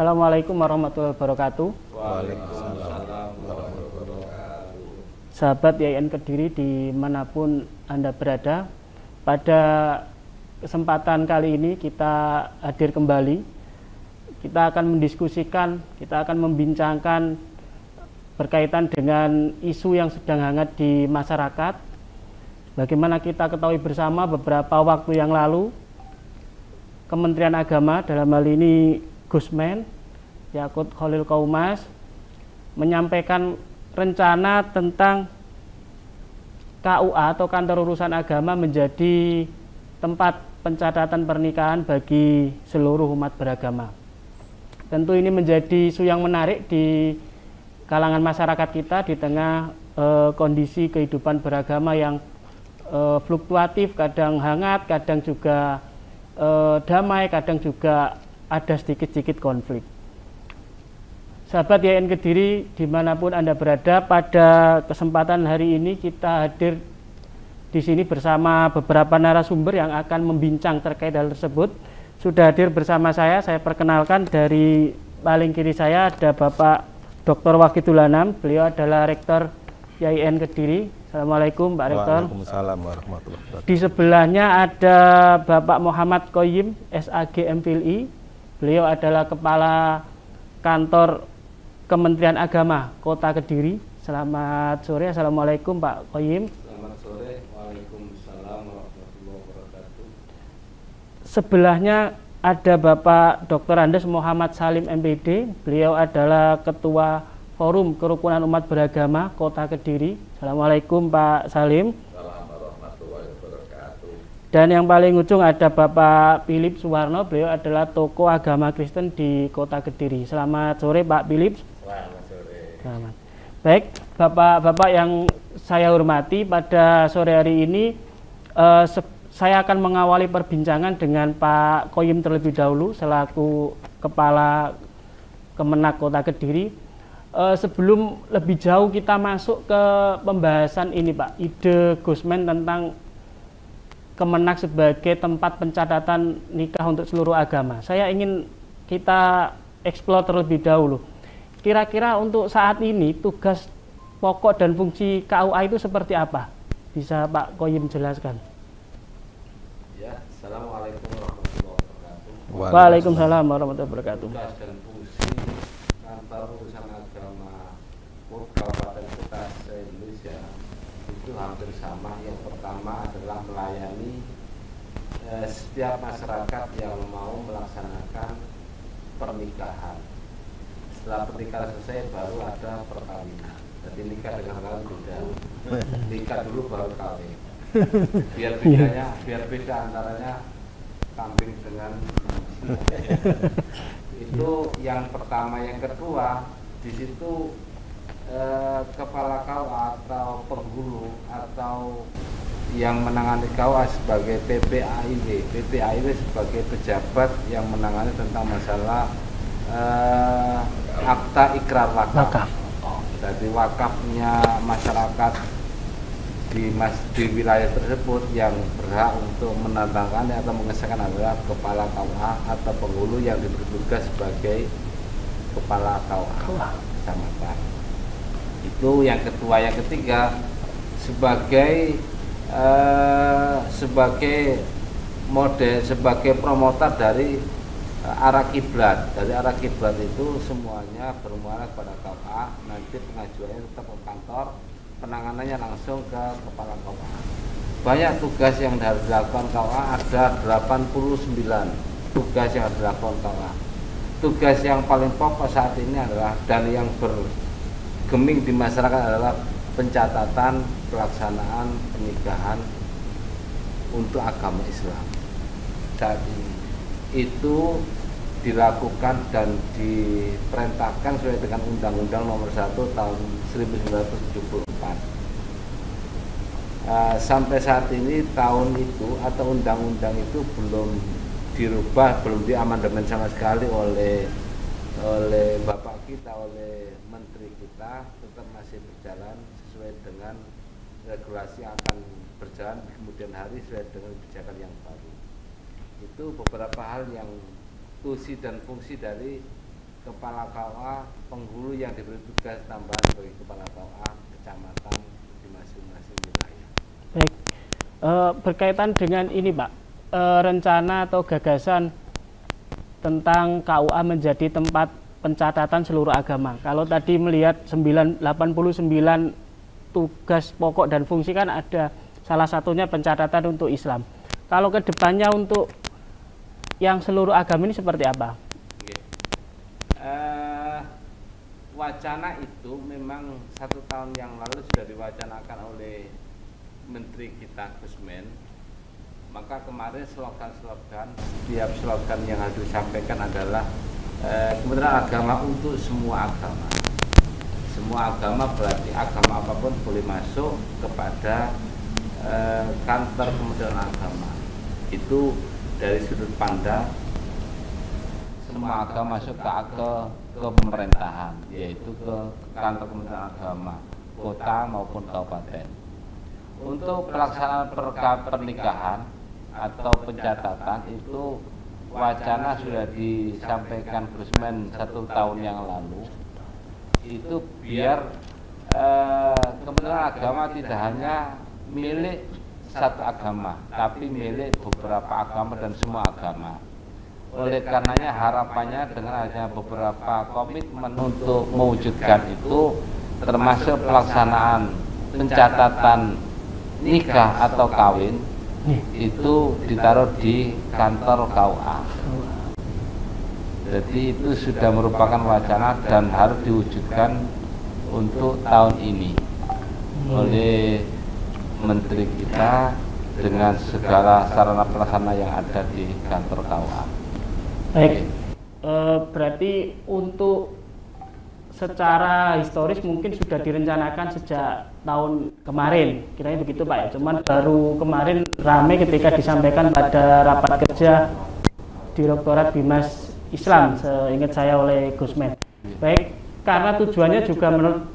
Assalamualaikum warahmatullahi wabarakatuh. Waalaikumsalam warahmatullahi wabarakatuh. Sahabat YIN Kediri dimanapun Anda berada, pada kesempatan kali ini kita hadir kembali. Kita akan mendiskusikan, kita akan membincangkan berkaitan dengan isu yang sedang hangat di masyarakat. Bagaimana kita ketahui bersama beberapa waktu yang lalu, Kementerian Agama dalam hal ini Gusmen Yakut Khalil Qaumas menyampaikan rencana tentang KUA atau Kantor Urusan Agama menjadi tempat pencatatan pernikahan bagi seluruh umat beragama. Tentu ini menjadi isu yang menarik di kalangan masyarakat kita di tengah kondisi kehidupan beragama yang fluktuatif, kadang hangat, kadang juga damai, kadang juga ada sedikit-sedikit konflik. Sahabat YIN Kediri dimanapun Anda berada, pada kesempatan hari ini kita hadir di sini bersama beberapa narasumber yang akan membincang terkait hal tersebut. Sudah hadir bersama saya perkenalkan dari paling kiri saya ada Bapak Dr. Wahidul Anam, beliau adalah Rektor YIN Kediri. Assalamualaikum Pak Rektor. Waalaikumsalam warahmatullahi wabarakatuh. Di sebelahnya ada Bapak Muhammad Qoyim, SAG MPLI. Beliau adalah Kepala Kantor Kementerian Agama Kota Kediri. Selamat sore, Assalamualaikum Pak Qoyim. Selamat sore, Waalaikumsalam warahmatullahi wabarakatuh. Sebelahnya ada Bapak Dr. Andes Muhammad Salim MPD. Beliau adalah Ketua Forum Kerukunan Umat Beragama Kota Kediri. Assalamualaikum Pak Salim. Assalamualaikum warahmatullahi wabarakatuh. Dan yang paling ujung ada Bapak Philip Suwarno. Beliau adalah tokoh agama Kristen di Kota Kediri. Selamat sore Pak Philip. Selamat sore. Selamat. Baik, Bapak-bapak yang saya hormati, pada sore hari ini saya akan mengawali perbincangan dengan Pak Qoyim terlebih dahulu selaku Kepala Kemenak Kota Kediri. Sebelum lebih jauh kita masuk ke pembahasan ini Pak, ide Gusmen tentang Kemenak sebagai tempat pencatatan nikah untuk seluruh agama. Saya ingin kita eksplor terlebih dahulu. Kira-kira untuk saat ini tugas pokok dan fungsi KUA itu seperti apa? Bisa Pak Qoyim jelaskan? Ya, Assalamualaikum warahmatullahi wabarakatuh. Waalaikumsalam warahmatullahi wabarakatuh. Tugas dan fungsi Kantor Urusan Agama Kabupaten Kota se-Indonesia itu hampir sama. Yang pertama adalah melayani setiap masyarakat yang mau melaksanakan pernikahan. Setelah pernikahan selesai baru ada perkawinan. Jadi nikah dengan kawin beda. Nikah dulu baru kawin. Biar beda antaranya kambing dengan manusia. Itu yang pertama. Yang kedua, di situ kepala KUA atau penghulu atau yang menangani KUA sebagai PPAIW sebagai pejabat yang menangani tentang masalah akta ikrar wakaf. Jadi wakafnya masyarakat di wilayah tersebut yang berhak untuk menandatangani atau mengesahkan adalah kepala KUA atau penghulu yang diberi tugas sebagai kepala KUA kecamatan. Itu yang kedua. Yang ketiga sebagai model, sebagai promotor dari arah kiblat. Dari arah kiblat itu semuanya bermuara kepada KUA. Nanti pengajuannya tetap ke kantor, penanganannya langsung ke kepala KUA. Banyak tugas yang harus dilakukan KUA, ada 89 tugas yang harus dilakukan KUA. Tugas yang paling pokok saat ini adalah dan yang bergeming di masyarakat adalah pencatatan pelaksanaan pernikahan untuk agama Islam. Saat ini itu dilakukan dan diperintahkan sesuai dengan Undang-Undang Nomor 1 Tahun 1974. Sampai saat ini tahun itu atau undang-undang itu belum dirubah, belum diamandemen sama sekali oleh Bapak kita, oleh Menteri kita, tetap masih berjalan sesuai dengan regulasi yang akan berjalan di kemudian hari sesuai dengan kebijakan yang baru. Itu beberapa hal yang tusi dan fungsi dari kepala KUA penghulu yang diberi tugas tambahan bagi kepala KUA kecamatan di masing-masing wilayah. Baik, berkaitan dengan ini Pak, rencana atau gagasan tentang KUA menjadi tempat pencatatan seluruh agama. Kalau tadi melihat 89 tugas pokok dan fungsi kan ada salah satunya pencatatan untuk Islam. Kalau kedepannya untuk yang seluruh agama ini seperti apa? Wacana itu memang 1 tahun yang lalu sudah diwacanakan oleh Menteri kita Gusmen. Maka kemarin slogan-slogan, setiap slogan yang harus disampaikan adalah Kementerian Agama untuk semua agama. Semua agama berarti agama apapun boleh masuk kepada kantor Kementerian Agama. Itu dari sudut pandang semua agama masuk ke pemerintahan, yaitu ke kantor Kementerian Agama, kota maupun kabupaten. Untuk pelaksanaan pernikahan atau pencatatan itu wacana sudah disampaikan Gusmen 1 tahun yang lalu. Itu biar Kementerian Agama tidak hanya milik satu agama, tapi milik beberapa agama dan semua agama. Oleh karenanya harapannya dengan adanya beberapa komitmen untuk mewujudkan itu, termasuk pelaksanaan pencatatan nikah atau kawin itu ditaruh di kantor KUA. Jadi itu sudah merupakan wacana dan harus diwujudkan untuk tahun ini oleh Menteri kita dengan segala sarana pelaksana yang ada di kantor KUA. Baik, berarti untuk secara historis mungkin sudah direncanakan sejak tahun kemarin, kira-kira begitu Pak ya. Cuman baru kemarin ramai ketika disampaikan pada rapat kerja Direktorat Bimas Islam, seingat saya oleh Gusmen. Baik, karena tujuannya juga menurut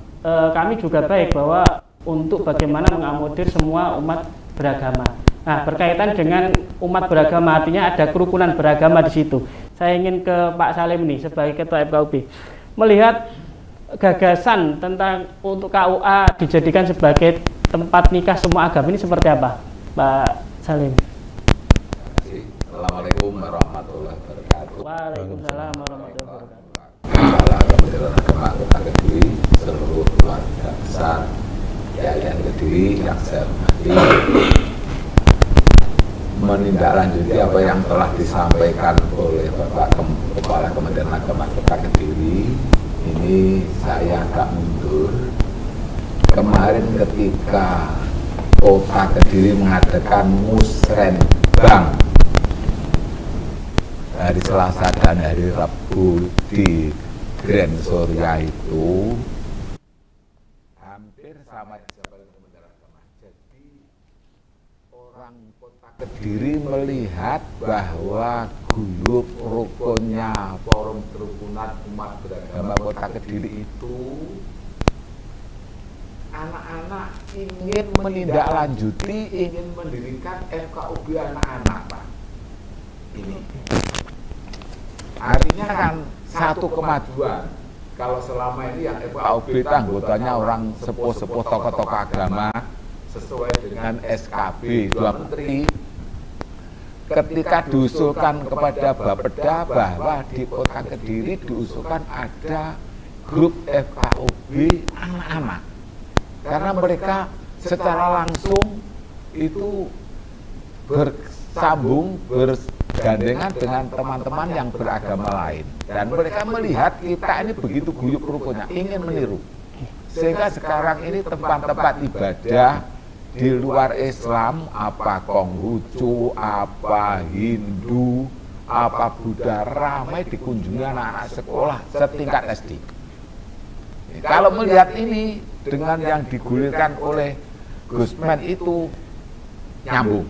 kami juga baik bahwa untuk bagaimana mengakomodir semua umat beragama. Nah, berkaitan dengan umat beragama artinya ada kerukunan beragama di situ. Saya ingin ke Pak Salim nih sebagai Ketua FKUB. Melihat gagasan tentang untuk KUA dijadikan sebagai tempat nikah semua agama ini seperti apa, Pak Salim? Assalamualaikum warahmatullahi wabarakatuh. Waalaikumsalam warahmatullahi wabarakatuh. Kepala Kementerian Agama Kota Kediri, seluruh keluarga besar YAIN Kediri yang saya hormati, menindaklanjuti apa yang telah disampaikan oleh Bapak Kepala Kementerian Agama Kota Kediri. Ini saya agak mundur. Kemarin ketika Kota Kediri mengadakan musrenbang hari Selasa dan hari Rabu di Grand Surya itu hampir sama disampaikan Kementerian Agama. Jadi orang Kota Kediri melihat bahwa guyup rukunnya Forum Kerukunan Umat Beragama Kota Kediri itu anak-anak ingin menindaklanjuti, ingin mendirikan FKUB anak-anak, Pak. Ini artinya kan satu kemajuan. Kalau selama ini yang FKUB itu anggotanya orang sepuh-sepuh tokoh-tokoh agama sesuai dengan SKB 2 Menteri. Ketika diusulkan kepada Bapeda bahwa di Kota Kediri diusulkan ada grup FKUB anak-anak, karena mereka secara langsung itu bersambung, bergandengan dengan teman-teman yang beragama lain, dan mereka melihat kita ini begitu guyup rukunnya, ingin meniru, sehingga sekarang ini tempat-tempat ibadah di luar Islam, apa Konghucu, apa Hindu, apa Buddha, ramai dikunjungi anak-anak sekolah setingkat SD. Kalau melihat ini dengan yang digulirkan oleh Gusmen itu nyambung.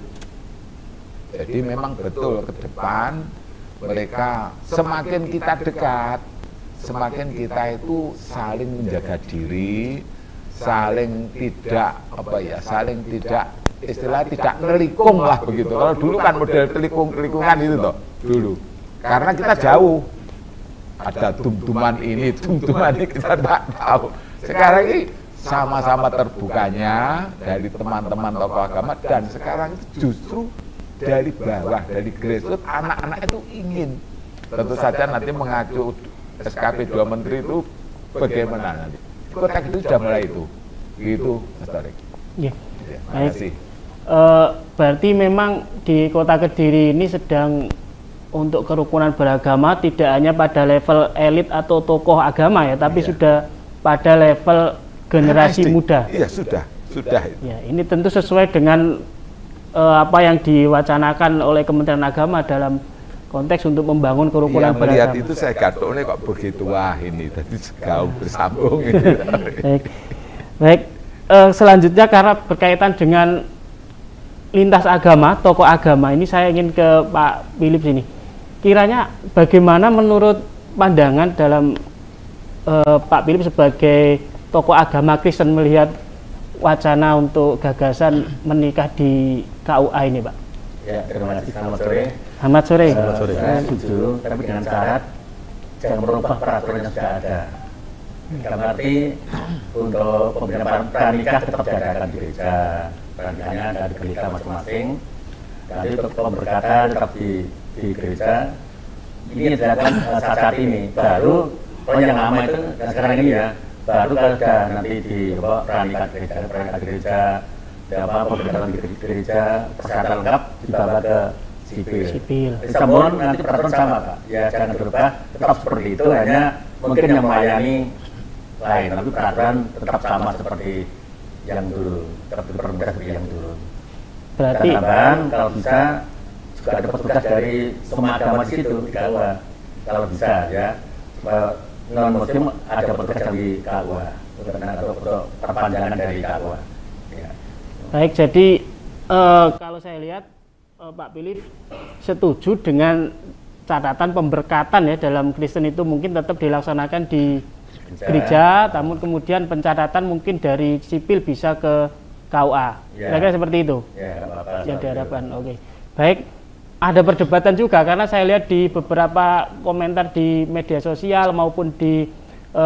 Jadi memang betul ke depan mereka semakin kita dekat, semakin kita itu saling menjaga diri, saling tidak saling tidak istilah tidak nelikung lah begitu. Kalau dulu kan model telikungan itu toh dulu, karena kita jauh ada tumtuman ini kita tidak tahu. Sekarang ini sama-sama terbukanya dari teman-teman tokoh agama, dan sekarang itu justru dari bawah, dari grassroots, anak-anak itu ingin. Tentu saja nanti mengacu SKP 2 Menteri itu bagaimana nanti. Kota itu sudah mulai itu Mas Tarik. Ya. Terima kasih. Berarti memang di Kota Kediri ini sedang untuk kerukunan beragama tidak hanya pada level elit atau tokoh agama ya, tapi sudah pada level generasi muda. Iya, sudah. Ya, ini tentu sesuai dengan apa yang diwacanakan oleh Kementerian Agama dalam konteks untuk membangun kerukunan beragama. Melihat itu saya gatoknya kok begitu, wah ini tadi segau bersambung. Gitu. Baik. Selanjutnya karena berkaitan dengan lintas agama, tokoh agama, ini saya ingin ke Pak Philip sini. Kiranya bagaimana menurut pandangan dalam Pak Philip sebagai tokoh agama Kristen melihat wacana untuk gagasan menikah di KUA ini, Pak? Ya, terima kasih. Selamat sore. Selamat sore. Saya setuju, tapi dengan syarat jangan merubah peraturan yang sudah ada. Dalam arti untuk pemberian pranikah tetap diadakan di gereja, pernikahannya ada di gereja masing-masing. Jadi untuk pemberkatan tetap di gereja. Ini yang dilakukan saat ini. Baru yang lama itu dan sekarang ini ya, baru kalau sudah nanti di pernikahan gereja, pemberkatan di gereja, persyaratan lengkap dibawa ke sipil. Namun nanti peraturan sama Pak, ya jangan berubah, tetap seperti itu, hanya mungkin yang melayani lain, tapi peraturan tetap sama seperti yang dulu, tetap dipermudah seperti yang dulu. Berarti tambahan kalau bisa juga ada petugas dari semua agama di situ di KUA, kalau bisa ya, non muslim ada petugas dari KUA untuk perpanjangan dari KUA. Ya. Baik, jadi kalau saya lihat Pak Philip setuju dengan catatan pemberkatan ya dalam Kristen itu mungkin tetap dilaksanakan di gereja, namun kemudian pencatatan mungkin dari sipil bisa ke KUA. Kira-kira seperti itu yang diharapkan. Oke. Baik, ada perdebatan juga karena saya lihat di beberapa komentar di media sosial maupun di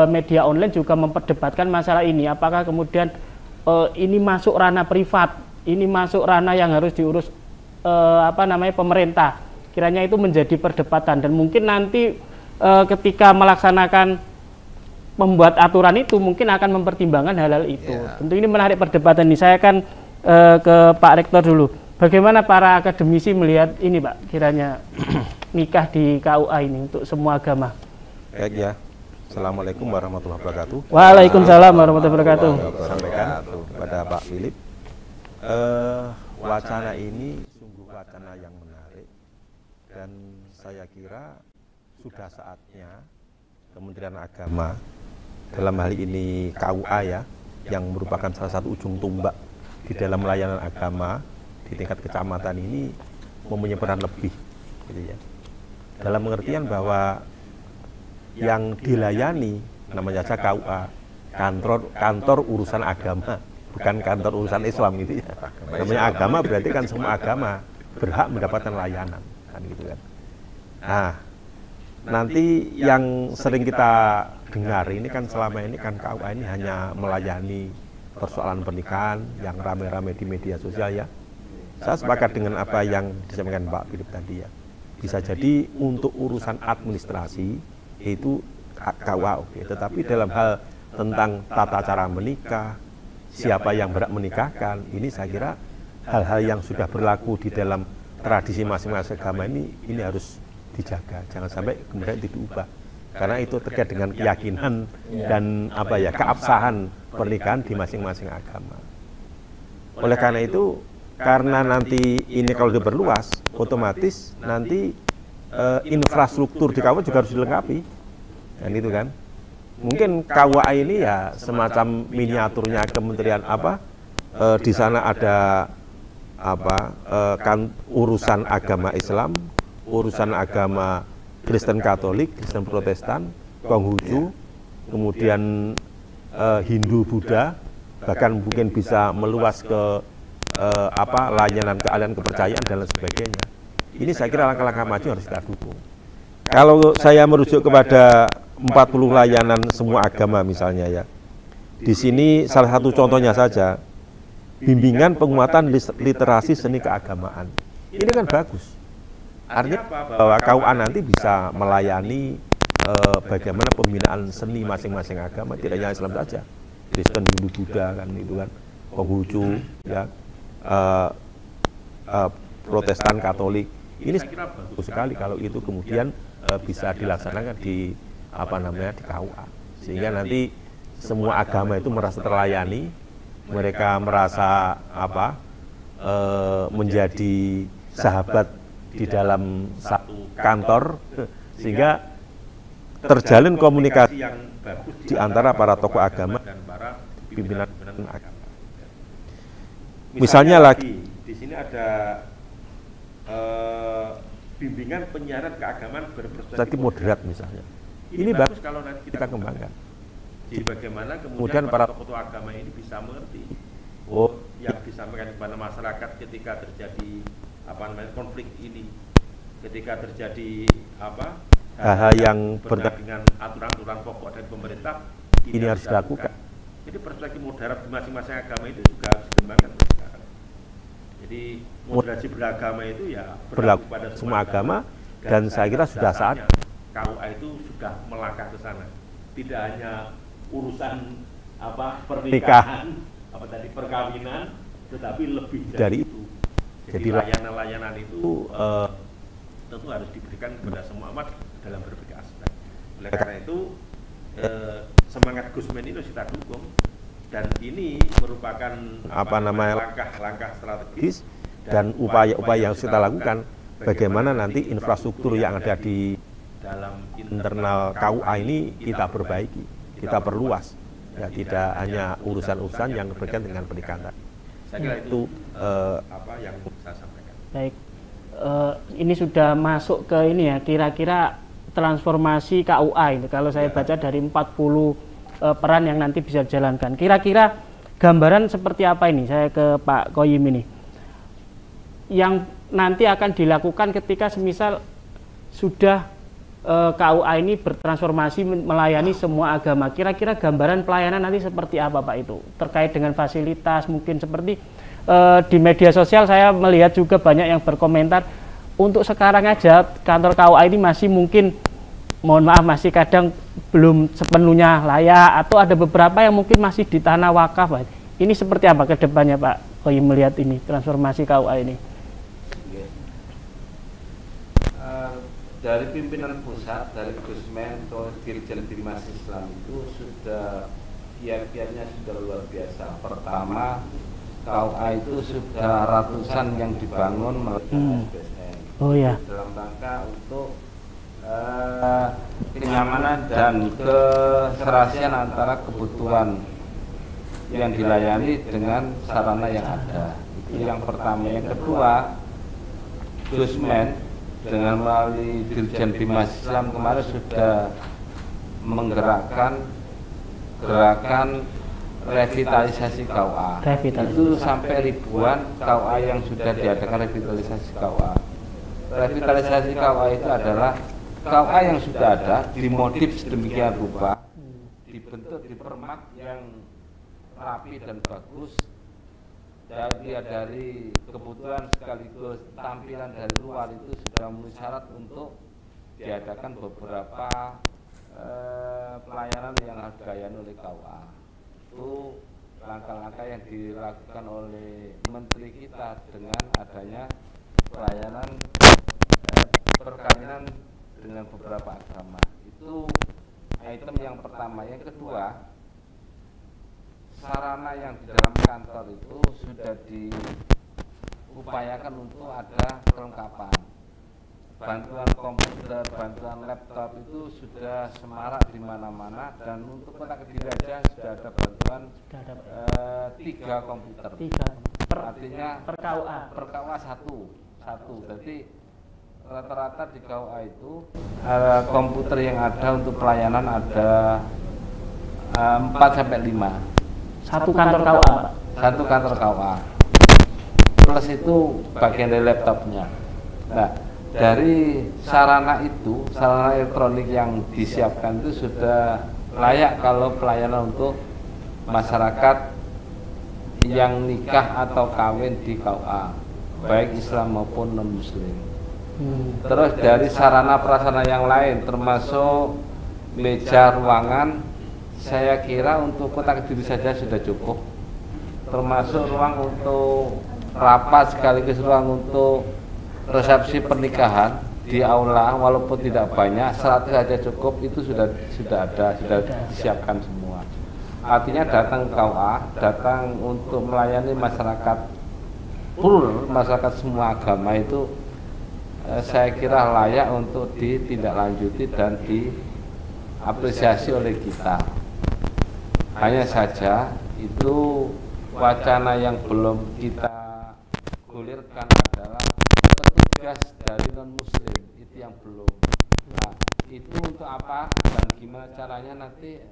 media online juga memperdebatkan masalah ini. Apakah kemudian ini masuk ranah privat, ini masuk ranah yang harus diurus pemerintah. Kiranya itu menjadi perdebatan dan mungkin nanti ketika melaksanakan membuat aturan itu mungkin akan mempertimbangkan hal-hal itu. Tentu ini menarik perdebatan ini. Saya akan ke Pak Rektor dulu. Bagaimana para akademisi melihat ini, Pak? Kiranya nikah di KUA ini untuk semua agama. Baik ya. Assalamualaikum warahmatullahi wabarakatuh. Waalaikumsalam warahmatullahi wabarakatuh. Sampaikan kepada Pak Philip. Wacana ini sungguh wacana yang menarik dan saya kira sudah saatnya Kementerian Agama dalam hal ini KUA ya, yang merupakan salah satu ujung tombak di dalam layanan agama di tingkat kecamatan ini mempunyai peran lebih, gitu ya. Dalam pengertian bahwa yang dilayani namanya saja KUA, kantor urusan agama, bukan kantor urusan Islam, gitu ya. Namanya agama berarti kan semua agama berhak mendapatkan layanan, kan gitu kan. Nah, nanti yang sering kita dengar ini kan selama ini kan KUA ini hanya melayani persoalan pernikahan yang rame-rame di media sosial ya. Saya sepakat dengan apa yang disampaikan Pak Philip tadi ya. Bisa jadi untuk urusan administrasi itu KUA oke, tetapi dalam hal tentang tata cara menikah, siapa yang berhak menikahkan, ini saya kira hal-hal yang sudah berlaku di dalam tradisi masing-masing agama ini harus dijaga, jangan sampai kemudian diubah, karena itu terkait dengan keyakinan dan keabsahan pernikahan di masing-masing agama. Oleh karena itu, karena nanti ini kalau diperluas, otomatis nanti infrastruktur di KUA juga harus dilengkapi, dan itu kan mungkin KUA ini ya semacam miniaturnya kementerian di sana ada kan urusan agama Islam, urusan agama Kristen Katolik, Kristen Protestan, Konghucu, kemudian Hindu, Buddha, bahkan mungkin bisa meluas ke layanan kealian kepercayaan dan lain sebagainya. Ini saya kira langkah-langkah maju harus kita dukung. Kalau saya merujuk kepada 40 layanan semua agama misalnya ya, di sini salah satu contohnya saja, bimbingan penguatan literasi seni keagamaan. Ini kan bagus. Artinya bahwa KUA nanti bisa melayani bagaimana pembinaan seni masing-masing agama, tidak hanya Islam saja, Kristen, Hindu, Buddha kan itu kan, Konghucu ya, Protestan, Katolik. Ini saya kira bagus sekali kalau itu kemudian bisa dilaksanakan di di KUA, sehingga nanti semua agama itu merasa terlayani, mereka merasa menjadi sahabat di dalam satu kantor, sehingga terjalin komunikasi yang bagus di antara para tokoh agama dan para pimpinan agama. Misalnya lagi di sini ada bimbingan penyiaran keagamaan berperspektif moderat misalnya. Ini bagus kalau nanti kita kembangkan. Jadi bagaimana kemudian para tokoh agama ini bisa mengerti yang disampaikan kepada masyarakat ketika terjadi konflik ini, ketika terjadi hal-hal yang berkaitan dengan aturan-aturan pokok dari pemerintah, ini harus dilakukan. Jadi perspektif moderat di masing-masing agama itu juga harus dikembangkan. Jadi moderasi beragama itu ya berlaku pada semua agama, dan saya kira sudah saatnya KUA itu sudah melangkah ke sana. Tidak hanya urusan pernikahan, perkawinan, tetapi lebih dari itu. Jadi layanan-layanan itu tentu harus diberikan kepada semua umat dalam berbagai aspek. Oleh karena itu semangat Gusmen ini harus kita dukung, dan ini merupakan langkah-langkah strategis dan upaya-upaya yang harus kita lakukan. Bagaimana nanti infrastruktur yang ada di dalam internal KUA ini kita perbaiki, kita perluas, ya tidak hanya urusan-urusan yang berkaitan dengan pernikahan. Saya kira itu yang saya sampaikan. Baik, ini sudah masuk ke ini ya, kira-kira transformasi KUA ini. Kalau saya baca dari 40 peran yang nanti bisa dijalankan. Kira-kira gambaran seperti apa ini? Saya ke Pak Qoyim ini. Yang nanti akan dilakukan ketika semisal sudah KUA ini bertransformasi melayani semua agama. Kira-kira gambaran pelayanan nanti seperti apa Pak itu? Terkait dengan fasilitas, mungkin seperti di media sosial saya melihat juga banyak yang berkomentar, untuk sekarang aja kantor KUA ini masih mungkin, mohon maaf, masih kadang belum sepenuhnya layak, atau ada beberapa yang mungkin masih di tanah wakaf. Pak. Ini seperti apa ke depannya Pak Qoyim melihat ini, transformasi KUA ini? Dari pimpinan pusat, dari Gusmen atau Dirjen Bimas Islam itu sudah kiat-kiatnya sudah luar biasa. Pertama, KUA itu sudah ratusan yang dibangun melalui SBSN. Oh ya. Dalam rangka untuk kenyamanan dan keserasian antara kebutuhan yang dilayani dengan sarana yang ada. Itu yang pertama. Yang kedua, Gusmen dengan melalui Dirjen Bimas Islam kemarin sudah menggerakkan gerakan revitalisasi KUA. Itu sampai ribuan KUA yang sudah diadakan revitalisasi KUA. Revitalisasi KUA itu adalah KUA yang sudah ada, dimodif sedemikian rupa, dibentuk, dipermak yang rapi dan bagus. Jadi dari kebutuhan sekaligus tampilan dari luar itu sudah memenuhi syarat untuk diadakan beberapa pelayanan yang harus dilayani oleh KUA. Itu langkah-langkah yang dilakukan oleh Menteri kita dengan adanya pelayanan perkawinan dengan beberapa agama. Itu item yang pertama. Yang kedua, sarana yang di dalam kantor itu sudah diupayakan untuk ada kelengkapan. Bantuan komputer, bantuan laptop itu sudah semarak di mana-mana, dan untuk Kota Kediri aja sudah ada bantuan 3 komputer. Artinya per KUA satu. Jadi rata-rata di KUA itu komputer yang ada untuk pelayanan ada 4-5. Satu kantor KUA, Pak? Satu kantor KUA. Plus itu bagian dari laptopnya. Nah, dari sarana itu, sarana elektronik yang disiapkan itu sudah layak kalau pelayanan untuk masyarakat yang nikah atau kawin di KUA, baik Islam maupun non-Muslim. Terus dari sarana prasarana yang lain, termasuk meja ruangan, saya kira untuk Kota Kediri saja sudah cukup. Termasuk ruang untuk rapat sekaligus ruang untuk resepsi pernikahan di aula, walaupun tidak banyak, 100 saja cukup, itu sudah ada, sudah disiapkan semua. Artinya datang ke KUA, datang untuk melayani masyarakat full, masyarakat semua agama itu saya kira layak untuk ditindaklanjuti dan diapresiasi oleh kita. Hanya saja itu wacana yang belum kita gulirkan adalah petugas dari non-Muslim, itu yang belum. Nah, itu untuk apa dan gimana caranya nanti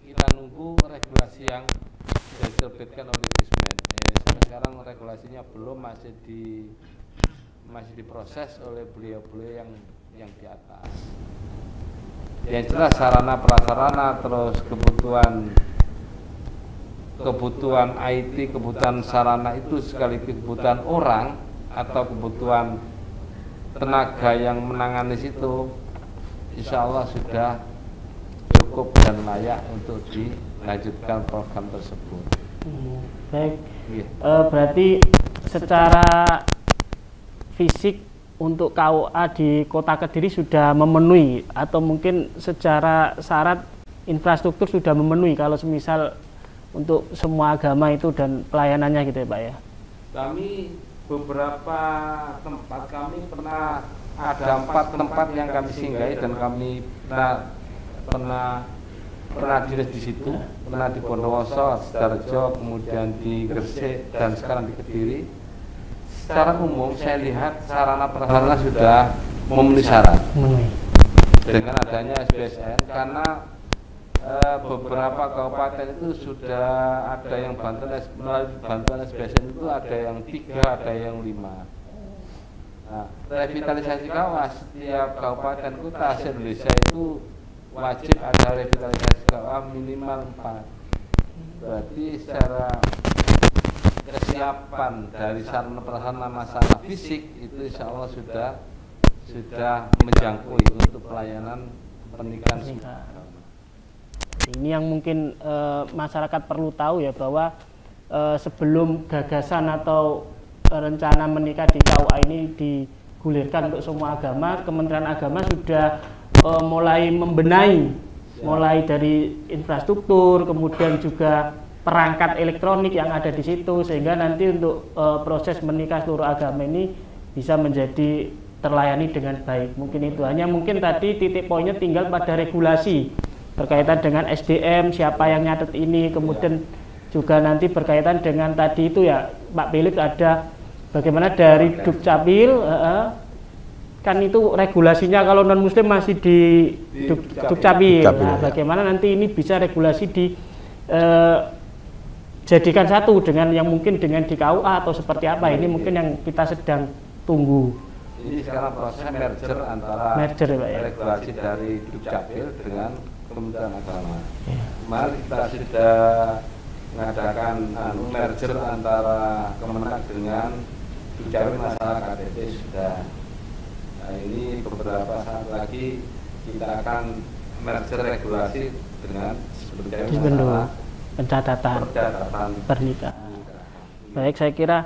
kita nunggu regulasi yang sudah diterbitkan oleh Dismen. Sekarang regulasinya belum, masih diproses oleh beliau-beliau yang di atas. Yang jelas sarana prasarana, terus kebutuhan IT, kebutuhan sarana itu sekaligus kebutuhan orang atau kebutuhan tenaga yang menangani situ, insya Allah sudah cukup dan layak untuk dilanjutkan program tersebut. Baik, berarti secara fisik untuk KUA di Kota Kediri sudah memenuhi, atau mungkin secara syarat infrastruktur sudah memenuhi kalau semisal untuk semua agama itu dan pelayanannya gitu ya Pak ya? Kami beberapa tempat, kami pernah ada 4 tempat yang kami singgahi dan kami pernah dinas di situ, pernah di Bondowoso, Sidoarjo, kemudian di Gresik dan sekarang di Kediri. Secara umum saya lihat sarana prasarana sudah memenuhi syarat dengan adanya SBSN, karena beberapa kabupaten itu sudah ada yang bantuan SBSN itu ada yang 3, ada yang 5. Nah, revitalisasi KUA setiap kabupaten kota se-Indonesia itu wajib ada revitalisasi KUA minimal 4. Berarti secara kesiapan dari sarana prasarana masalah fisik itu insya Allah sudah menjangkui untuk pelayanan pernikahan. Ini yang mungkin masyarakat perlu tahu ya, bahwa sebelum gagasan atau rencana menikah di KUA ini digulirkan untuk semua agama, Kementerian Agama sudah mulai membenahi, mulai dari infrastruktur, kemudian juga perangkat elektronik yang ada di situ, sehingga nanti untuk proses menikah seluruh agama ini bisa menjadi terlayani dengan baik. Mungkin itu, hanya mungkin tadi titik poinnya tinggal pada regulasi berkaitan dengan SDM, siapa yang nyatet ini, kemudian juga nanti berkaitan dengan tadi itu ya Pak Philip, ada bagaimana dari Dukcapil, kan itu regulasinya kalau non muslim masih di Dukcapil. Nah, bagaimana nanti ini bisa regulasi di jadikan satu dengan yang mungkin dengan di KUA atau seperti apa, ini mungkin yang kita sedang tunggu. Ini sekarang proses merger antara regulasi dari Dukcapil dengan Kementerian Agama. Kemarin kita sudah mengadakan merger antara Kemenag dengan Dukcapil, masalah KTP sudah. Nah, ini beberapa saat lagi kita akan merger regulasi dengan masalah pencatatan pernikahan. Baik, saya kira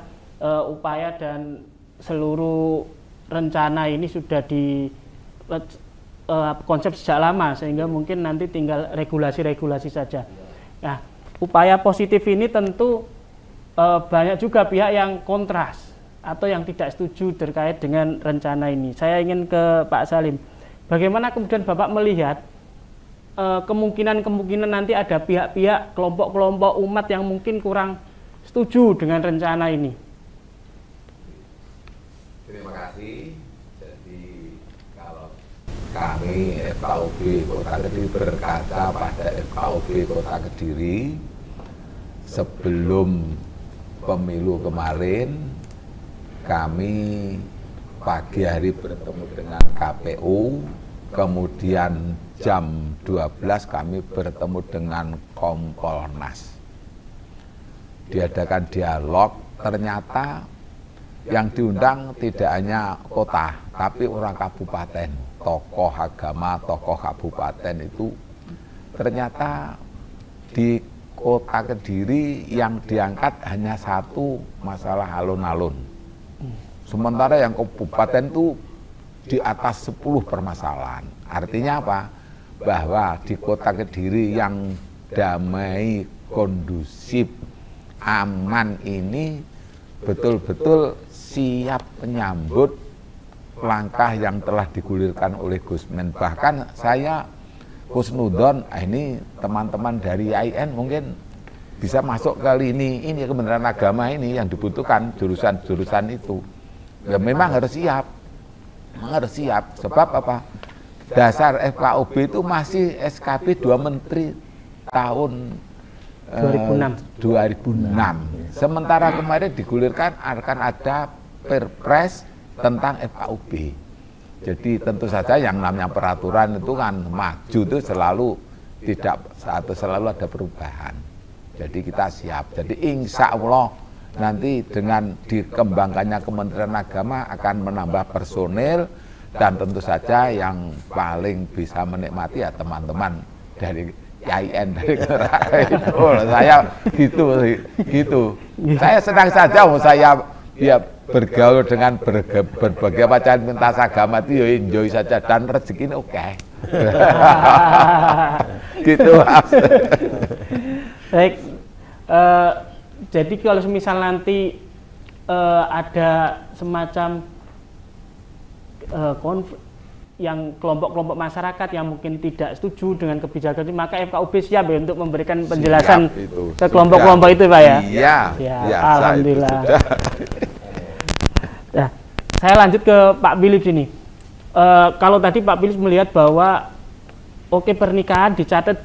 upaya dan seluruh rencana ini sudah di konsep sejak lama, sehingga mungkin nanti tinggal regulasi-regulasi saja. Nah, upaya positif ini tentu banyak juga pihak yang kontras atau yang tidak setuju terkait dengan rencana ini. Saya ingin ke Pak Salim, bagaimana kemudian Bapak melihat kemungkinan nanti ada pihak-pihak, kelompok-kelompok umat yang mungkin kurang setuju dengan rencana ini? Terima kasih. Jadi kalau kami FKUB Kota Kediri berkaca pada FKUB Kota Kediri sebelum pemilu kemarin, kami pagi hari bertemu dengan KPU, kemudian jam 12 kami bertemu dengan Kompolnas. Diadakan dialog, ternyata yang diundang tidak hanya kota, tapi orang kabupaten, tokoh agama, tokoh kabupaten itu ternyata di Kota Kediri yang diangkat hanya satu masalah alun-alun. Sementara yang kabupaten itu di atas 10 permasalahan. Artinya apa? Bahwa di Kota Kediri yang damai, kondusif, aman ini betul-betul siap menyambut langkah yang telah digulirkan oleh Gusmen. Bahkan saya Kusnudon, ini teman-teman dari IAIN mungkin bisa masuk kali ini Kementerian Agama ini yang dibutuhkan jurusan-jurusan itu. Ya memang harus siap, sebab apa? Dasar FKUB itu masih SKP 2 Menteri tahun 2006. Sementara kemarin digulirkan akan ada Perpres tentang FKUB. Jadi tentu saja yang namanya peraturan itu kan maju itu selalu selalu ada perubahan. Jadi kita siap. Jadi insya Allah nanti dengan dikembangkannya Kementerian Agama akan menambah personil dan tentu saja yang paling bisa menikmati ya teman-teman dari IAIN dari itu. Saya gitu. Saya senang saja saya bergaul dengan berbagai macam lintas agama itu ya enjoy saja dan rezeki ini oke. Gitu Mas. Baik, jadi kalau misal nanti ada semacam konflik yang kelompok-kelompok masyarakat yang mungkin tidak setuju dengan kebijakan itu, maka FKUB siap ya untuk memberikan penjelasan ke kelompok-kelompok itu Pak ya? Iya, ya, alhamdulillah. Nah, saya lanjut ke Pak Philips ini. Kalau tadi Pak Philips melihat bahwa pernikahan dicatat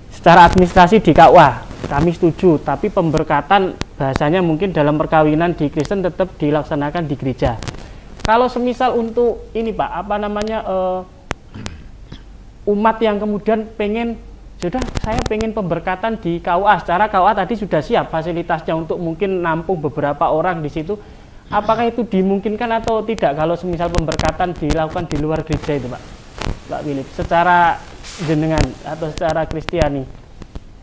secara administrasi di KUA, kami setuju, tapi pemberkatan bahasanya mungkin dalam perkawinan di Kristen tetap dilaksanakan di gereja. Kalau semisal untuk ini Pak, umat yang kemudian saya pengen pemberkatan di KUA, secara KUA tadi sudah siap fasilitasnya untuk mungkin nampung beberapa orang di situ. Apakah itu dimungkinkan atau tidak kalau semisal pemberkatan dilakukan di luar gereja itu Pak Philips, secara jenengan atau secara Kristiani?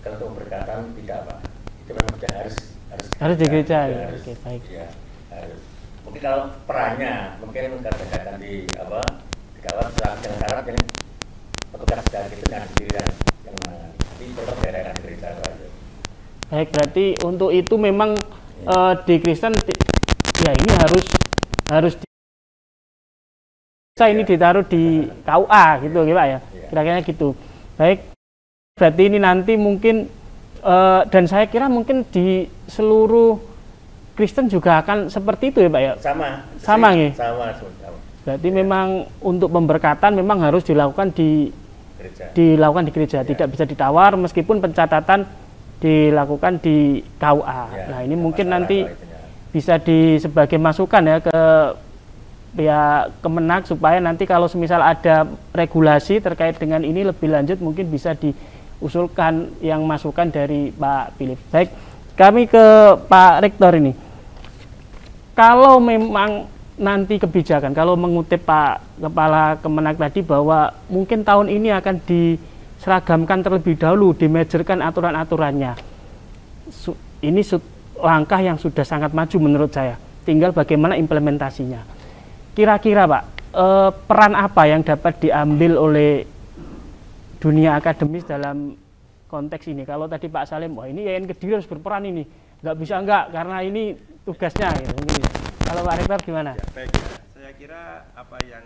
Kalau pemberkatan tidak Pak, itu memang harus di gereja. Harus, oke, baik. Ya, harus. Mungkin kalau perannya mungkin katakan di kawan dengan syarat yang petugas dari itu yang sendiri yang menangani, tapi tetap diadakan di gereja saja. Baik, berarti untuk itu memang di Kristen ya ini harus ini ditaruh di KUA gitu Pak ya, kira-kira gitu. Baik, berarti ini nanti mungkin dan saya kira mungkin di seluruh Kristen juga akan seperti itu ya Pak ya? Sama ya? Sama. Berarti memang untuk pemberkatan memang harus dilakukan di gereja, tidak bisa ditawar meskipun pencatatan dilakukan di KUA. Nah ini mungkin nanti bisa sebagai masukan ya ke pihak Kemenak supaya nanti kalau semisal ada regulasi terkait dengan ini lebih lanjut mungkin bisa diusulkan yang masukan dari Pak Philips. Baik, kami ke Pak Rektor ini. Kalau memang nanti kebijakan, kalau mengutip Pak Kepala Kemenak tadi bahwa mungkin tahun ini akan diseragamkan terlebih dahulu, dimejerkan aturan-aturannya. Ini langkah yang sudah sangat maju menurut saya. Tinggal bagaimana implementasinya. Kira-kira Pak, peran apa yang dapat diambil oleh dunia akademis dalam konteks ini? Kalau tadi Pak Salim, wah ini IAIN Kediri harus berperan ini. Nggak bisa enggak, karena ini tugasnya. Gitu. Kalau Pak Rektor gimana? Ya, baik ya. Saya kira apa yang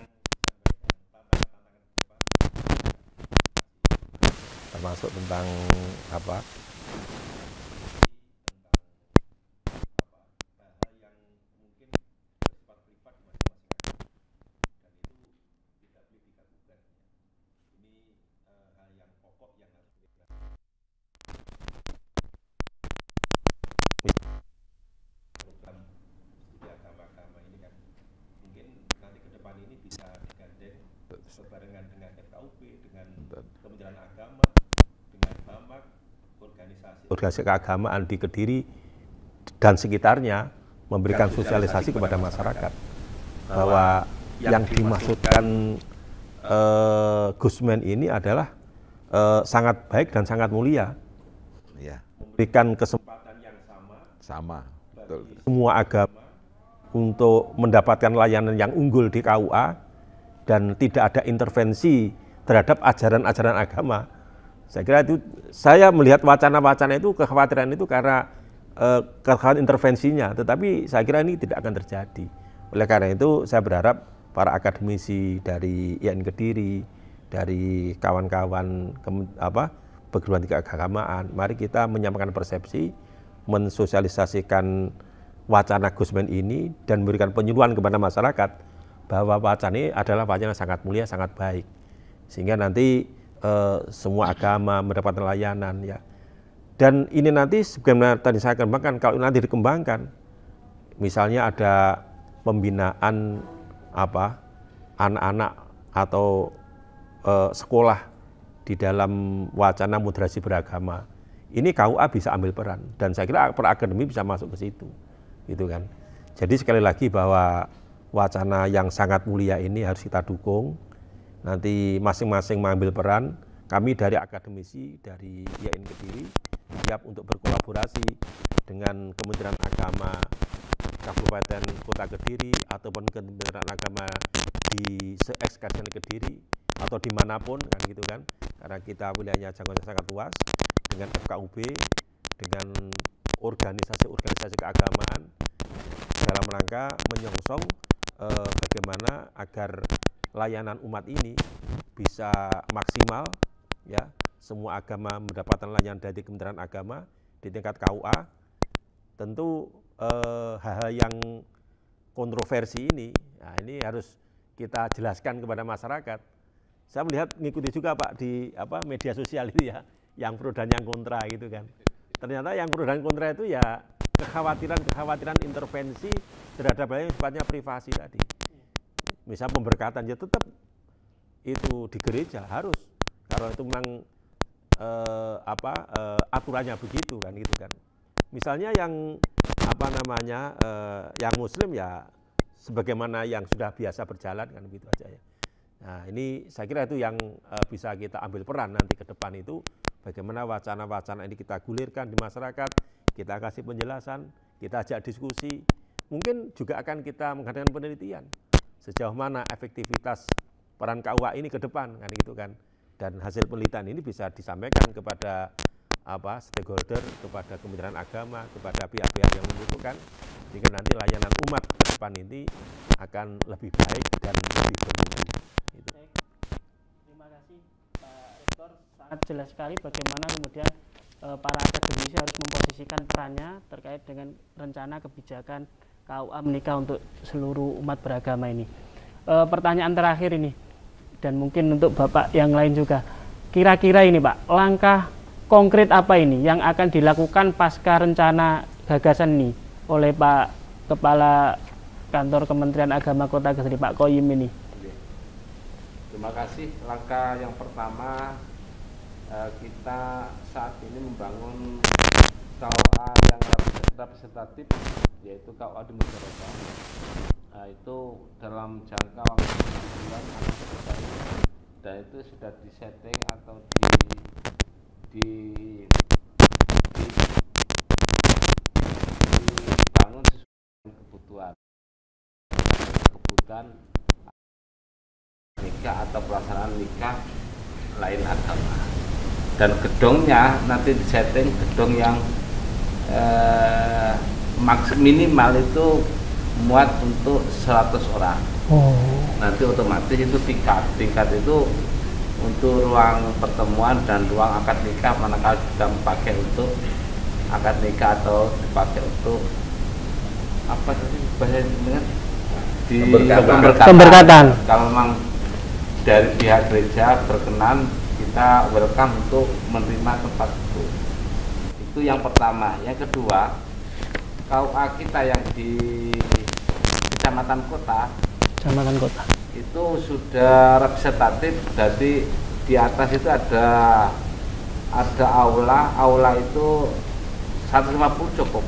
termasuk tentang apa? program studi agama-agama ini kan mungkin berbarengan dengan FKUP, dengan Betul. Kementerian Agama, dengan BAMAK, organisasi keagamaan di Kediri dan sekitarnya memberikan sosialisasi kepada masyarakat bahwa yang dimaksudkan Gusmen ini adalah sangat baik dan sangat mulia, Ya, memberikan kesempatan yang sama. Betul. semua agama untuk mendapatkan layanan yang unggul di KUA dan tidak ada intervensi terhadap ajaran-ajaran agama. Saya kira itu, saya melihat wacana-wacana itu, kekhawatiran itu karena kekhawatiran intervensinya, tetapi saya kira ini tidak akan terjadi. Oleh karena itu saya berharap para akademisi dari IAIN Kediri, dari kawan-kawan perguruan tinggi keagamaan, mari kita menyampaikan persepsi, mensosialisasikan wacana Gusmen ini dan memberikan penyuluhan kepada masyarakat bahwa wacana ini adalah wacana sangat mulia, sangat baik, sehingga nanti semua agama mendapatkan layanan ya. Dan ini nanti sebagaimana tadi saya kembangkan, kalau nanti dikembangkan, misalnya ada pembinaan anak-anak atau sekolah di dalam wacana moderasi beragama, ini KUA bisa ambil peran dan saya kira per akademi bisa masuk ke situ, gitu kan. Jadi sekali lagi bahwa wacana yang sangat mulia ini harus kita dukung. Nanti masing-masing mengambil peran. Kami dari akademisi dari IAIN Kediri siap untuk berkolaborasi dengan Kementerian Agama Kabupaten Kota Kediri ataupun Kementerian Agama di se-Kabupaten Kediri atau dimanapun kan gitu kan, karena kita wilayahnya jangkauannya sangat luas, dengan FKUB, dengan organisasi-organisasi keagamaan dalam rangka menyongsong bagaimana agar layanan umat ini bisa maksimal ya, semua agama mendapatkan layanan dari Kementerian Agama di tingkat KUA. Tentu hal-hal yang kontroversi ini, nah ini harus kita jelaskan kepada masyarakat. Saya melihat mengikuti juga Pak di media sosial itu ya, yang pro dan yang kontra gitu kan. Ternyata yang pro dan kontra itu ya kekhawatiran intervensi terhadap hal yang sifatnya privasi tadi. Misal pemberkatan ya tetap itu di gereja harus, kalau itu memang aturannya begitu kan gitu kan. Misalnya yang yang Muslim ya sebagaimana yang sudah biasa berjalan kan begitu aja ya. Nah ini saya kira itu yang bisa kita ambil peran nanti ke depan itu, bagaimana wacana-wacana ini kita gulirkan di masyarakat, kita kasih penjelasan, kita ajak diskusi, mungkin juga akan kita mengadakan penelitian sejauh mana efektivitas peran KUA ini ke depan kan gitu kan, dan hasil penelitian ini bisa disampaikan kepada stakeholder, kepada Kementerian Agama, kepada pihak-pihak yang membutuhkan, sehingga nanti layanan umat ke depan ini akan lebih baik dan lebih bermutu. Gitu. Terima kasih Pak Rektor, sangat jelas sekali bagaimana kemudian para akademisi harus memposisikan perannya terkait dengan rencana kebijakan KUA menikah untuk seluruh umat beragama ini. Pertanyaan terakhir ini, dan mungkin untuk Bapak yang lain juga, kira-kira ini Pak, langkah konkret apa ini yang akan dilakukan pasca rencana gagasan ini oleh Pak Kepala Kantor Kementerian Agama Kota Kediri, Pak Qoyim ini? Terima kasih. Langkah yang pertama, kita saat ini membangun KUA yang representatif, yaitu KUA di masyarakat. Nah, itu dalam jangka waktu bulan akan selesai, dan itu sudah disetting atau dibangun sesuai dengan kebutuhan nikah atau pelaksanaan nikah lain agama. Dan gedungnya nanti disetting gedung yang minimal itu muat untuk 100 orang. Nanti otomatis itu tingkat itu untuk ruang pertemuan dan ruang akad nikah, manakala kita pakai untuk akad nikah atau dipakai untuk apa tadi bahasa dengan pemberkatan. Kalau memang dari pihak gereja berkenan, kita welcome untuk menerima tempat itu. Itu yang pertama. Yang kedua, KUA kita yang di kecamatan kota kecamatan kota. Itu sudah representatif. Jadi di atas itu ada aula itu 150 cukup.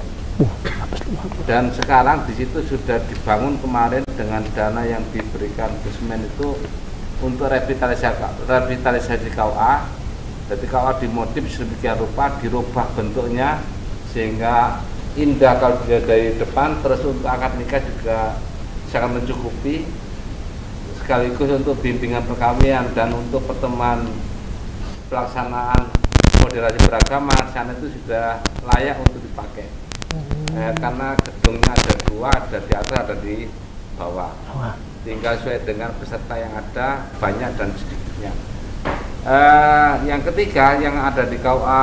Dan sekarang di situ sudah dibangun kemarin dengan dana yang diberikan Gusmen itu untuk revitalisasi KUA. Jadi KUA dimodif sedemikian rupa, dirubah bentuknya sehingga indah kalau dilihat dari depan. Terus untuk akad nikah juga sangat mencukupi, sekaligus untuk bimbingan perkawinan dan untuk pertemuan pelaksanaan moderasi beragama sana itu sudah layak untuk dipakai. Karena gedungnya ada dua, ada di atas, ada di bawah. Tinggal sesuai dengan peserta yang ada, banyak dan sedikitnya. Yang ketiga yang ada di KUA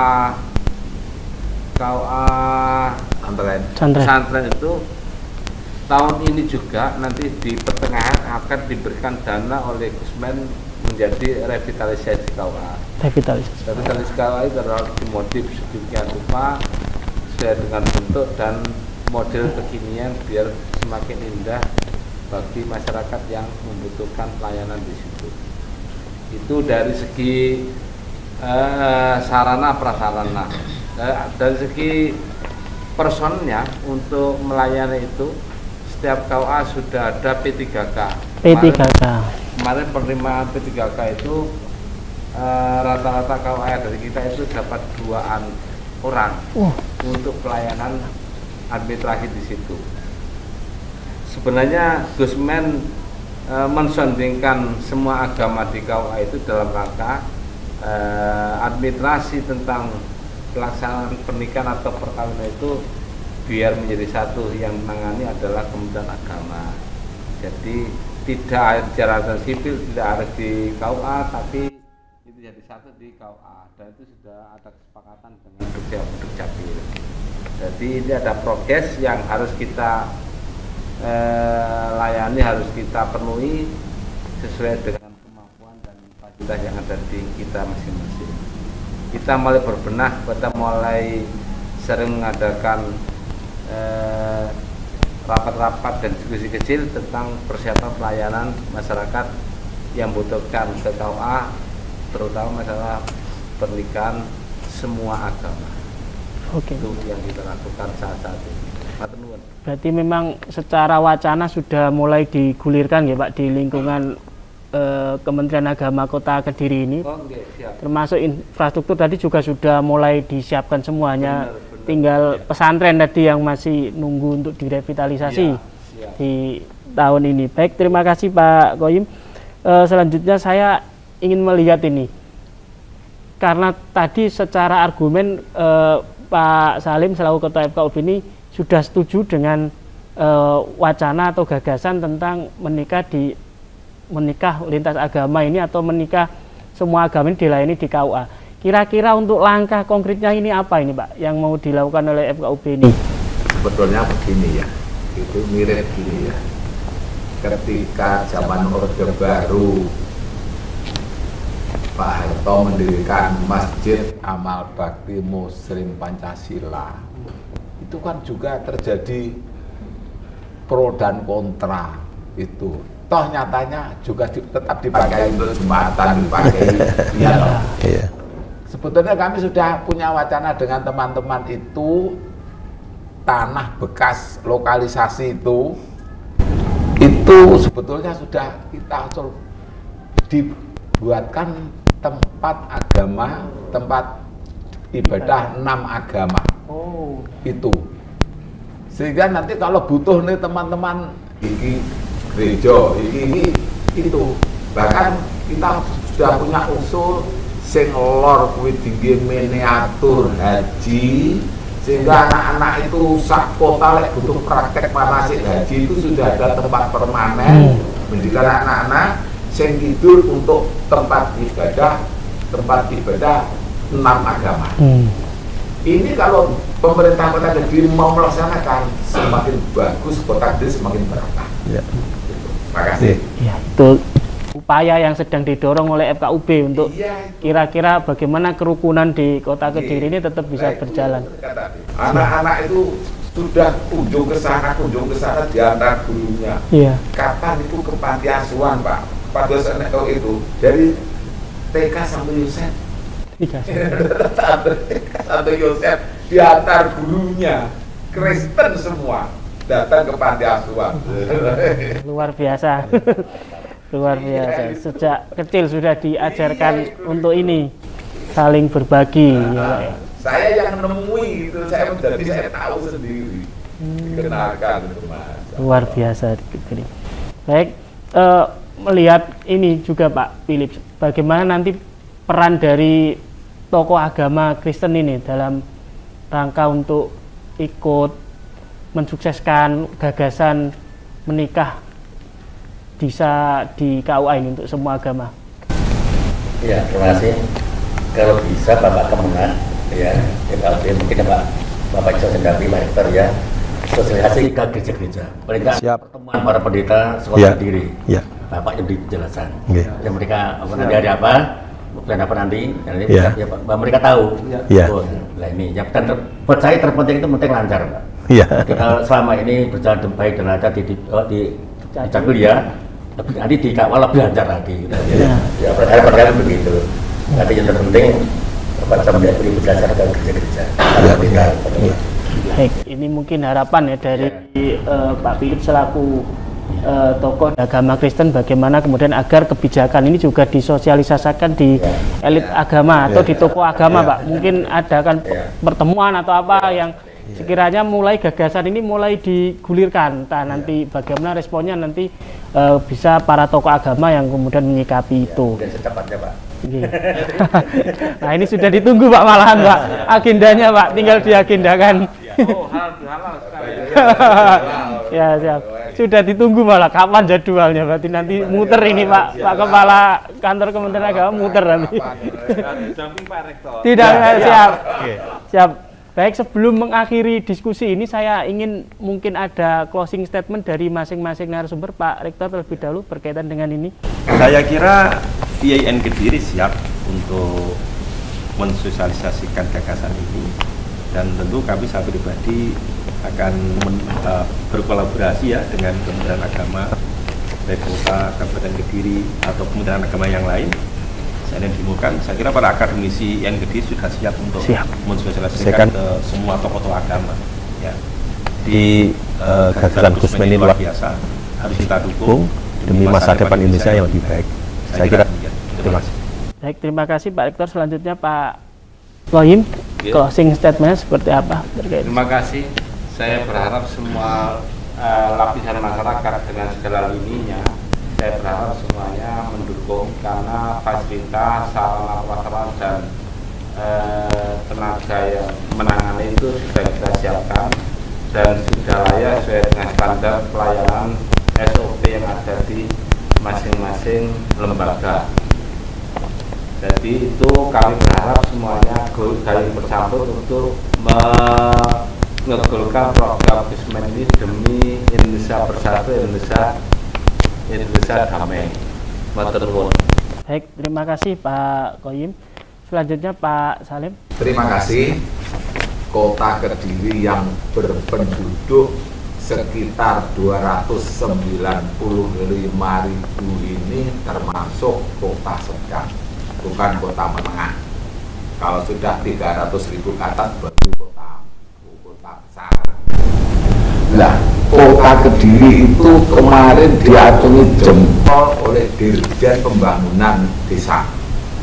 pesantren itu tahun ini juga nanti di pertengahan akan diberikan dana oleh Gusmen menjadi revitalisasi KUA. Revitalisasi KUA itu adalah dimodif sedemikian rupa sesuai dengan bentuk dan model kekinian biar semakin indah bagi masyarakat yang membutuhkan pelayanan di situ. Itu dari segi sarana prasarana. Dari segi personnya untuk melayani itu setiap KUA sudah ada P3K. Kemarin penerimaan P3K itu rata-rata KUA dari kita itu dapat 2-an orang untuk pelayanan administrasi di situ. Sebenarnya Gusmen mensondingkan semua agama di KUA itu dalam rangka administrasi tentang pelaksanaan pernikahan atau perkawinan itu biar menjadi satu. Yang menangani adalah Kementerian Agama. Jadi tidak jabatan sipil tidak ada di KUA, tapi itu jadi satu di KUA, dan itu sudah ada kesepakatan dengan Dukcapil. Jadi ini ada progres yang harus kita layani, harus kita penuhi sesuai dengan kemampuan dan fasilitas yang ada di kita masing-masing. Kita mulai berbenah, kita mulai sering mengadakan rapat-rapat dan diskusi kecil tentang persiapan pelayanan masyarakat yang membutuhkan ke KUA, terutama masalah pernikahan semua agama. Itu yang kita lakukan saat ini. Berarti memang secara wacana sudah mulai digulirkan ya Pak di lingkungan Kementerian Agama Kota Kediri ini. Termasuk infrastruktur tadi juga sudah mulai disiapkan semuanya. Tinggal pesantren tadi yang masih nunggu untuk direvitalisasi di tahun ini. Baik, terima kasih Pak Qoyim. Selanjutnya saya ingin melihat ini, karena tadi secara argumen Pak Salim selaku Ketua FKUB ini sudah setuju dengan wacana atau gagasan tentang menikah lintas agama ini atau menikah semua agama ini dilayani di KUA. Kira-kira untuk langkah konkretnya ini apa ini Pak yang mau dilakukan oleh FKUB ini? Sebetulnya begini ya, itu mirip gini ya. Ketika zaman Orde Baru Pak Harto mendirikan Masjid Amal Bakti Muslim Pancasila, itu kan juga terjadi pro dan kontra itu. Toh nyatanya juga tetap dipakai untuk jumatan, dipakai iya. Sebetulnya kami sudah punya wacana dengan teman-teman itu, tanah bekas lokalisasi itu sebetulnya sudah kita dibuatkan tempat agama, tempat ibadah 6 agama. Itu sehingga nanti kalau butuh nih teman-teman ini gereja ini itu, bahkan kita sudah punya usul sing lor kuwi tinggi miniatur haji, sehingga anak-anak itu sak kota lek butuh praktek manasik haji itu sudah ada tempat permanen mendidik anak-anak sing tidur untuk tempat ibadah 6 agama. Ini kalau pemerintah Kota Kediri mau melaksanakan, semakin bagus Kota Kediri semakin berkah. Terima kasih. Ya, itu upaya yang sedang didorong oleh FKUB untuk kira-kira bagaimana kerukunan di Kota Kediri ini tetap bisa berjalan. Anak-anak itu sudah kunjung ke sana diantar gurunya. Iya. Kapan itu ke panti asuhan, Pak? Panti asuhan itu dari TK sampai Yosef. Sampai Yosef diantar gurunya, Kristen semua datang ke panti asuhan. Luar biasa. Luar biasa. Sejak kecil sudah diajarkan untuk ini, saling berbagi. Ya. Saya yang menemui itu, saya tahu sendiri, dikenalkan itu, Mas. Luar biasa. Baik, melihat ini juga Pak Philip, bagaimana nanti peran dari tokoh agama Kristen ini dalam rangka untuk ikut mensukseskan gagasan menikah bisa di KUA ini untuk semua agama. Ya, terima kasih. Kalau bisa Bapak Kemenang, ya mungkin Bapak Iso Sendapi, Pak Rektor ya, sosialisasi ke gereja-gereja. Mereka pertemuan para pendeta sekolah diri. Ya. Bapak yang diberi penjelasan. Yang mereka nanti hari apa, bulan apa nanti, mereka tahu. Oh, nah ini, yang buat saya terpenting itu penting lancar, Pak. Kita selama ini berjalan baik dan lancar di Cakil ya, nanti di KUA lebih lancar lagi. Ya, perkara begitu. Tapi yang terpenting Bapak sampai beri penjelasan ke gereja-gereja. Baik, ini mungkin harapan ya dari Pak Philip selaku tokoh agama Kristen, bagaimana kemudian agar kebijakan ini juga disosialisasikan di elit agama atau di tokoh agama, Pak. Mungkin ada kan pertemuan atau apa yang sekiranya mulai gagasan ini mulai digulirkan. Nanti bagaimana responnya nanti bisa para tokoh agama yang kemudian menyikapi itu. Dan secepatnya, Pak. Nah ini sudah ditunggu Pak, malahan Pak, agendanya Pak, tinggal diagendakan. Oh, halal sekali. Ya siap, sudah ditunggu malah kapan jadwalnya, berarti nanti muter ini Pak, Pak Kepala Kantor Kementerian Agama muter nanti. Tidak, siap. Baik, sebelum mengakhiri diskusi ini saya ingin mungkin ada closing statement dari masing-masing narasumber. Pak Rektor terlebih dahulu berkaitan dengan ini. Saya kira IAIN Kediri siap untuk mensosialisasikan gagasan ini, dan tentu kami saya pribadi akan berkolaborasi ya dengan Kementerian Agama, baik kota, Kabupaten Kediri atau Kementerian Agama yang lain. Saya dimulakan, saya kira para akademisi IAIN Kediri sudah siap untuk mensosialisasikan ke semua tokoh-tokoh agama. Ya. Di gagasan Gusmen ini luar biasa, harus kita dukung demi masa depan Indonesia yang lebih baik. Saya kira terima kasih. Baik, terima kasih Pak Rektor. Selanjutnya Pak Lohim, closing statement seperti apa? Terima kasih. Saya berharap semua lapisan masyarakat dengan segala lininya, saya berharap semuanya mendukung, karena fasilitas, sarana prasarana dan tenaga yang menangani itu sudah kita siapkan dan sudah layak sesuai dengan standar pelayanan SOP yang ada di masing-masing lembaga. Jadi itu kami berharap semuanya gayung bersambut untuk mengegulkan program Gusmen ini demi Indonesia bersatu, Indonesia damai. Matur nuwun. Baik, terima kasih Pak Koyim. Selanjutnya Pak Salim. Terima kasih. Kota Kediri yang berpenduduk sekitar 295.000 ini termasuk kota sedang, bukan kota menengah. Kalau sudah 300.000 ke atas baru kota besar. Nah, Kota Kediri itu kemarin diacungi jempol oleh Dirjen Pembangunan Desa.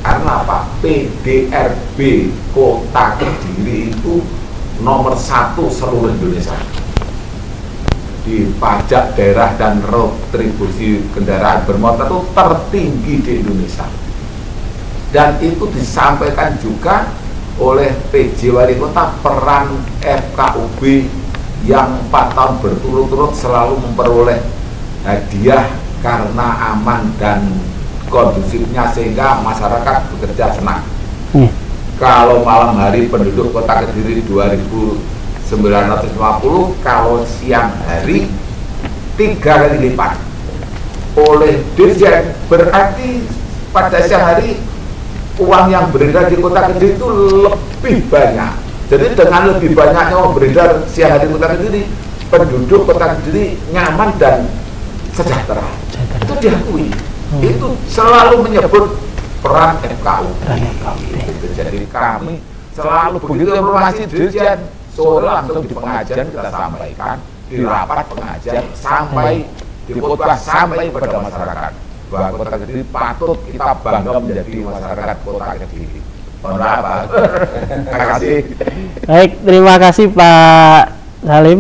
Karena apa? PDRB Kota Kediri itu nomor 1 seluruh Indonesia. Di pajak daerah dan retribusi kendaraan bermotor itu tertinggi di Indonesia. Dan itu disampaikan juga oleh PJ Wali Kota, peran FKUB yang 4 tahun berturut-turut selalu memperoleh hadiah karena aman dan kondusifnya sehingga masyarakat bekerja senang. Kalau malam hari penduduk Kota Kediri 2.950, kalau siang hari 3 kali lipat oleh Dirjen. Berarti pada siang hari uang yang beredar di Kota Kediri itu lebih banyak Jadi dengan lebih banyaknya orang beredar siang hari kota Kediri, penduduk kota Kediri nyaman dan sejahtera. Itu diakui. Itu selalu menyebut peran FKUP. Gitu. Jadi kami selalu begitu informasi dirjen, sore langsung di pengajian kita sampaikan, di rapat pengajian sampai di khotbah sampai kepada masyarakat bahwa kota Kediri patut kita bangga menjadi masyarakat kota Kediri. Mohon maaf, Pak. Terima kasih. Baik, terima kasih Pak Salim.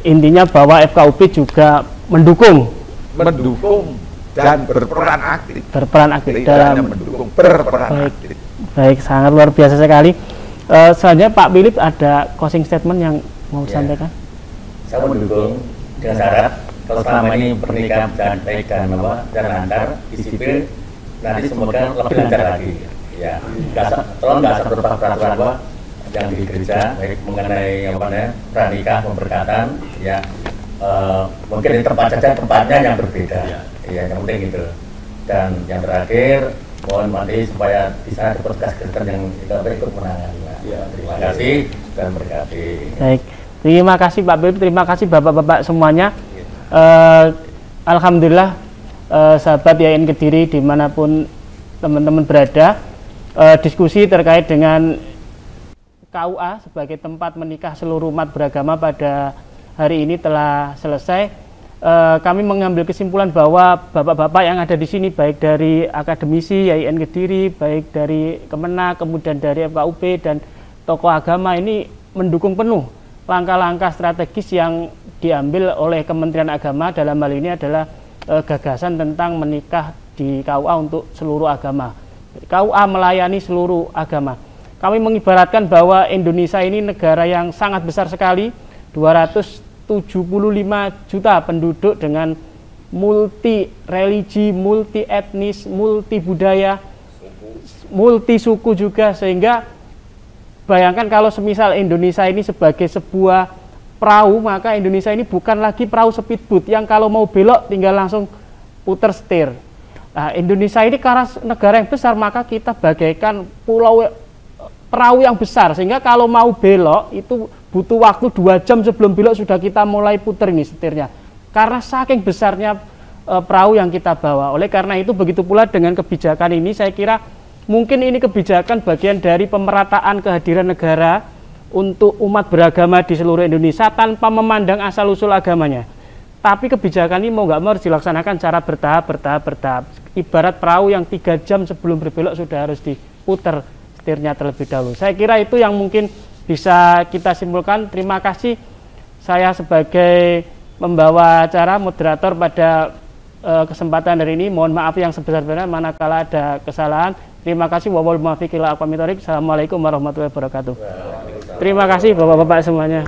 Intinya bahwa FKUP juga mendukung dan berperan aktif. Berperan aktif Tidak dalam hanya mendukung, berperan baik, aktif. baik, sangat luar biasa sekali. Selanjutnya Pak Philip ada closing statement yang mau disampaikan. Saya mendukung dengan syarat kalau selama ini pernikahan berjalan baik dan jalan lancar, disiplin, nanti semoga lebih lancar lagi. Ya, tolong nggak usah berubah peraturan bahwa yang di gereja baik mengenai pranikah pemberkatan, ya mungkin di tempat saja tempatnya yang berbeda. Ya, yang penting itu. Dan yang terakhir, mohon mati supaya bisa ada petugas kesehatan yang kita ikut menangani. Ya, terima kasih dan berkati. Baik, terima kasih Pak Philip, terima kasih Bapak-Bapak semuanya. Alhamdulillah, sahabat YIN Kediri dimanapun teman-teman berada, diskusi terkait dengan KUA sebagai tempat menikah seluruh umat beragama pada hari ini telah selesai. Kami mengambil kesimpulan bahwa bapak-bapak yang ada di sini, baik dari akademisi YIN Kediri, baik dari Kemenak, kemudian dari FKUP dan tokoh agama ini mendukung penuh langkah-langkah strategis yang diambil oleh Kementerian Agama. Dalam hal ini adalah gagasan tentang menikah di KUA untuk seluruh agama. KUA melayani seluruh agama. Kami mengibaratkan bahwa Indonesia ini negara yang sangat besar sekali, 275 juta penduduk dengan multi religi, multi etnis, multi budaya, multi suku juga, sehingga bayangkan kalau semisal Indonesia ini sebagai sebuah perahu, maka Indonesia ini bukan lagi perahu speedboat yang kalau mau belok tinggal langsung putar setir. Nah, Indonesia ini karena negara yang besar, maka kita bagaikan perahu yang besar, sehingga kalau mau belok itu butuh waktu 2 jam sebelum belok sudah kita mulai putar ini setirnya, karena saking besarnya perahu yang kita bawa. Oleh karena itu begitu pula dengan kebijakan ini, saya kira mungkin ini kebijakan bagian dari pemerataan kehadiran negara untuk umat beragama di seluruh Indonesia tanpa memandang asal-usul agamanya. Tapi kebijakan ini mau nggak mau harus dilaksanakan secara bertahap. Ibarat perahu yang 3 jam sebelum berbelok sudah harus diputar setirnya terlebih dahulu. Saya kira itu yang mungkin bisa kita simpulkan. Terima kasih, saya sebagai pembawa acara, moderator pada kesempatan hari ini. Mohon maaf yang sebesar-besarnya manakala ada kesalahan. Terima kasih. Assalamualaikum warahmatullahi wabarakatuh. Terima kasih Bapak-bapak semuanya.